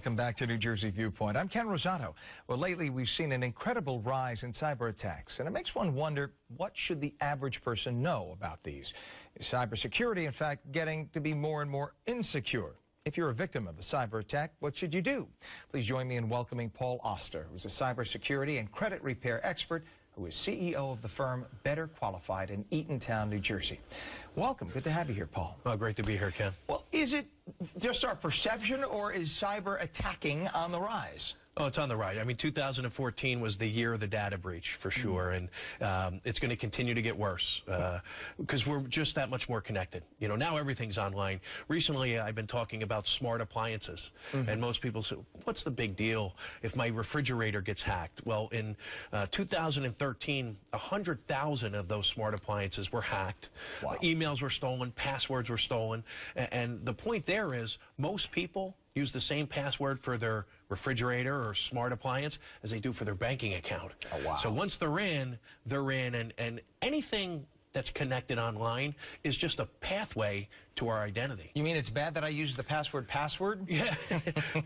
Welcome back to New Jersey Viewpoint. I'm Ken Rosato. Well, lately we've seen an incredible rise in cyber attacks, and it makes one wonder, what should the average person know about these? Is cybersecurity, in fact, getting to be more and more insecure? If you're a victim of a cyber attack, what should you do? Please join me in welcoming Paul Oster, who's a cybersecurity and credit repair expert who is CEO of the firm Better Qualified in Eatontown, New Jersey. Welcome. Good to have you here, Paul. Well, great to be here, Ken. Well, is it just our perception, or is cyber attacking on the rise? Oh, it's on the rise. I mean, 2014 was the year of the data breach, for sure, and it's going to continue to get worse because we're just that much more connected. You know, now everything's online. Recently, I've been talking about smart appliances, and most people say, what's the big deal if my refrigerator gets hacked? Well, in 2013, 100,000 of those smart appliances were hacked. Wow. Emails were stolen, passwords were stolen, and the point there is most people use the same password for their refrigerator or smart appliance as they do for their banking account. Oh, wow. So once they're in, and anything that's connected online is just a pathway to our identity. You mean it's bad that I use the password? Yeah.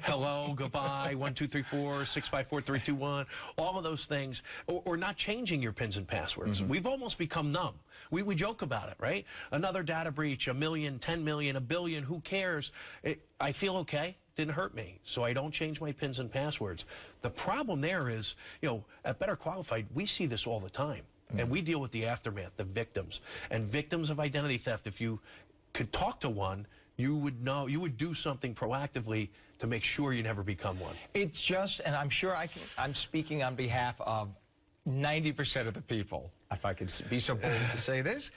Hello, goodbye, 1, 2, 3, 4, 6, 5, 4, 3, 2, 1, all of those things, or not changing your pins and passwords. We've almost become numb. We joke about it, right? Another data breach, 1 million, 10 million, 1 billion, who cares? I feel okay. Didn't hurt me, so I don't change my pins and passwords. The problem there is, you know, at Better Qualified, we see this all the time. And we deal with the aftermath, the victims. And victims of identity theft, if you could talk to one, you would know, you would do something proactively to make sure you never become one. It's just, and I'm sure I'm speaking on behalf of 90% of the people, if I could be so bold as to say this.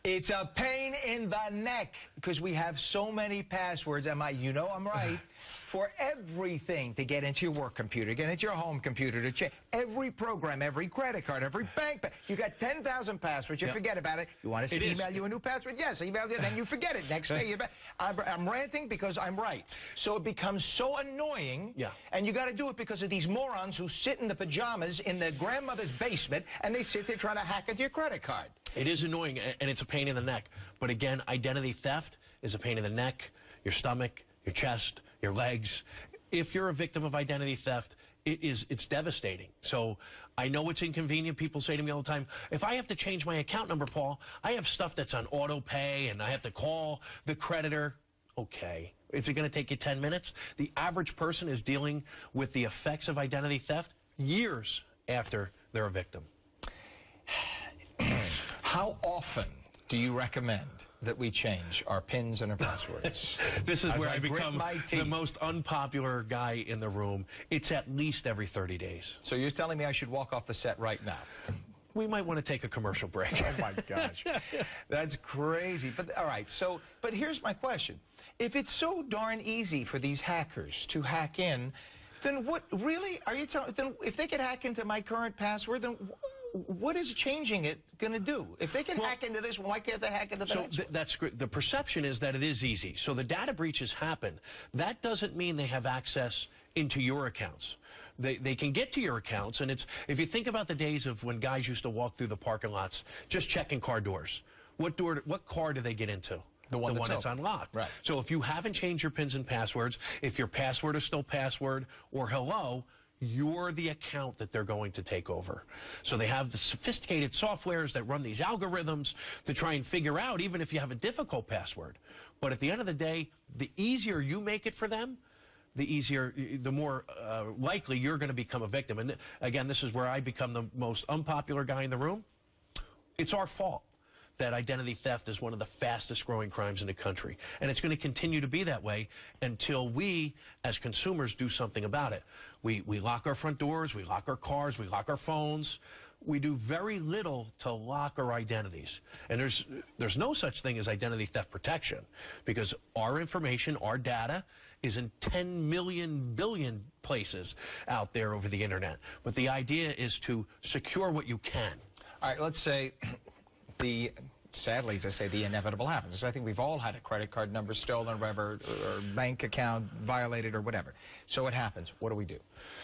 It's a pain in the neck because we have so many passwords. You know I'm right, for everything, to get into your work computer, get into your home computer, to check every program, every credit card, every bank. You got 10,000 passwords. You forget about it. You want us to email you a new password? Yes, I email you. Then you forget it. Next day you're back. I'm ranting because I'm right. So it becomes so annoying. Yeah. And you got to do it because of these morons who sit in the pajamas in their grandmother's basement and they sit there trying to hack into your credit card. It is annoying, and it's a pain in the neck. But again, identity theft is a pain in the neck, your stomach, your chest, your legs. If you're a victim of identity theft, it's devastating. So I know it's inconvenient. People say to me all the time, if I have to change my account number, Paul, I have stuff that's on auto pay, and I have to call the creditor. Okay. Is it going to take you 10 minutes? The average person is dealing with the effects of identity theft years after they're a victim. How often do you recommend that we change our pins and our passwords? This is where I become the most unpopular guy in the room. It's at least every 30 days. So you're telling me I should walk off the set right now? We might want to take a commercial break. Oh, my gosh. That's crazy. But all right, but here's my question. If it's so darn easy for these hackers to hack in, then what really are you telling? Then if they could hack into my current password, then what is changing it going to do? If they can hack into this, why can't they hack into the next one? That's great. The perception is that it is easy. So the data breaches happen. That doesn't mean they have access into your accounts. They can get to your accounts, and if you think about the days of when guys used to walk through the parking lots just checking car doors, what car do they get into? The one that's unlocked. Right. So if you haven't changed your pins and passwords, if your password is still password or hello, you're the account that they're going to take over. So they have the sophisticated softwares that run these algorithms to try and figure out, even if you have a difficult password. But at the end of the day, the easier you make it for them, the more likely you're going to become a victim. And again, this is where I become the most unpopular guy in the room. It's our fault that identity theft is one of the fastest growing crimes in the country. And it's going to continue to be that way until we, as consumers, do something about it. We lock our front doors, we lock our cars, we lock our phones. We do very little to lock our identities. And there's no such thing as identity theft protection because our information, our data, is in 10 million billion places out there over the internet. But the idea is to secure what you can. All right, let's say sadly, as I say, the inevitable happens. Because I think we've all had a credit card number stolen or whatever, or bank account violated or whatever. So it happens. What do we do?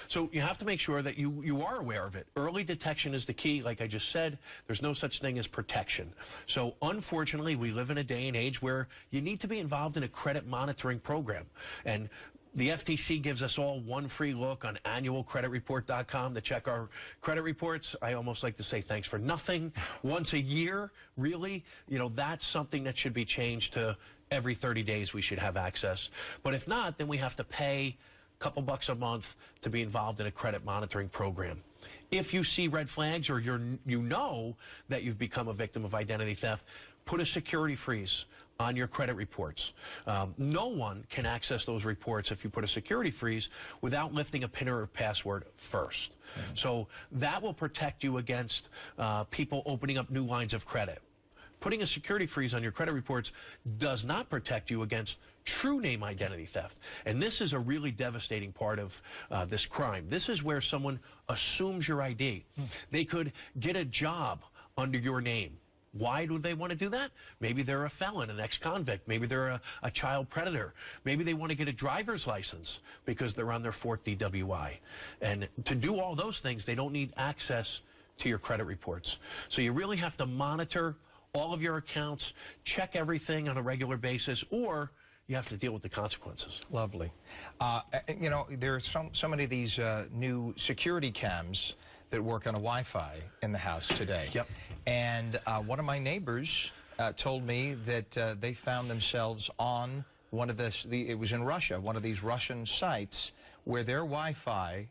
So you have to make sure that you are aware of it. Early detection is the key. Like I just said, there's no such thing as protection. So unfortunately, we live in a day and age where you need to be involved in a credit monitoring program. And The FTC gives us all one free look on annualcreditreport.com to check our credit reports. I almost like to say thanks for nothing. Once a year, really, you know, that's something that should be changed to every 30 days we should have access. But if not, then we have to pay a couple bucks a month to be involved in a credit monitoring program. If you see red flags or you know that you've become a victim of identity theft, put a security freeze on your credit reports. No one can access those reports if you put a security freeze without lifting a PIN or a password first. So that will protect you against people opening up new lines of credit. Putting a security freeze on your credit reports does not protect you against true name identity theft. And this is a really devastating part of this crime. This is where someone assumes your ID. They could get a job under your name. Why do they want to do that? Maybe they're a felon, an ex-convict. Maybe they're a child predator. Maybe they want to get a driver's license because they're on their 4th DWI. And to do all those things, they don't need access to your credit reports. So you really have to monitor all of your accounts, check everything on a regular basis, or you have to deal with the consequences. Lovely. You know, there are so many of these new security cams that work on a Wi-Fi in the house today. Yep. And one of my neighbors told me that they found themselves on one of it was in Russia, one of these Russian sites where their Wi-Fi,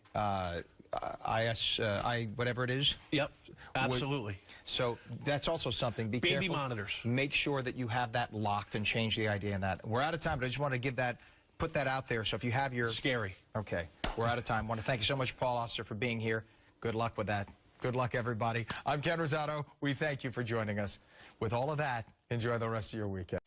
whatever it is. Yep, absolutely. So that's also something. Be Baby careful. monitors. Make sure that you have that locked and change the ID on that. We're out of time, but I just want to put that out there. So if you have your... Scary. Okay, we're out of time. I want to thank you so much, Paul Oster, for being here. Good luck with that. Good luck, everybody. I'm Ken Rosato. We thank you for joining us. With all of that, enjoy the rest of your weekend.